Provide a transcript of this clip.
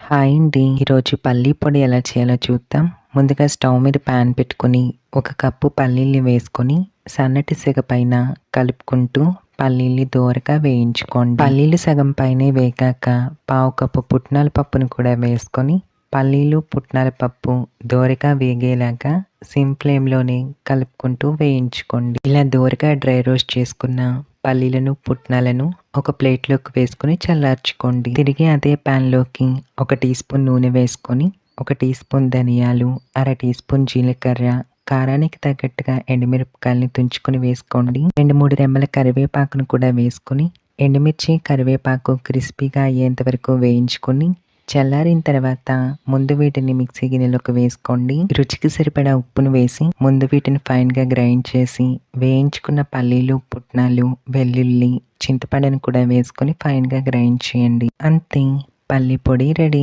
Hi అండి. ఈరోజు పల్లీ పొడి ఎలా చేయాలో చూద్దాం. ముందుగా స్టవ్ మీద ప్యాన్ పెట్టుకొని 1 కప్పు పల్లీల్ని వేసుకొని సన్నటి సెగ పైన కలుపుకుంటూ పల్లీల్ని దోరగా వేయించుకోండి. పల్లీలు సగం పైనే వేగాక పావు కప్పు పుట్నాల పప్పును కూడా వేసుకొని పల్లీలు పుట్నాల పప్పు దోరగా వేగేలాగా సిమ్ ఫ్లేమ్లోనే కలుపుకుంటూ వేయించుకోండి. ఇలా దోరగా డ్రై రోస్ట్ చేసుకున్న పల్లీలను పుట్నాలను ఒక ప్లేట్లోకి వేసుకొని చల్లార్చుకోండి. తిరిగి అదే ప్యాన్లోకి 1 టీ స్పూన్ నూనె వేసుకొని 1 టీ స్పూన్ ధనియాలు, అర టీ స్పూన్ జీలకర్ర, కారానికి తగ్గట్టుగా ఎండుమిరపకాయలని తుంచుకొని వేసుకోండి. 2-3 రెమ్మల కరివేపాకును కూడా వేసుకొని ఎండుమిర్చి కరివేపాకు క్రిస్పీగా అయ్యేంత వరకు వేయించుకొని చల్లారిన తర్వాత ముందు వీటిని మిక్సీ గిన్నెలోకి వేసుకోండి. రుచికి సరిపడా ఉప్పును వేసి ముందు వీటిని ఫైన్గా గ్రైండ్ చేసి వేయించుకున్న పల్లీలు, పుట్నాలు, వెల్లుల్లి, చింతపండును కూడా వేసుకొని ఫైన్గా గ్రైండ్ చేయండి. అంతే, పల్లీ పొడి రెడీ.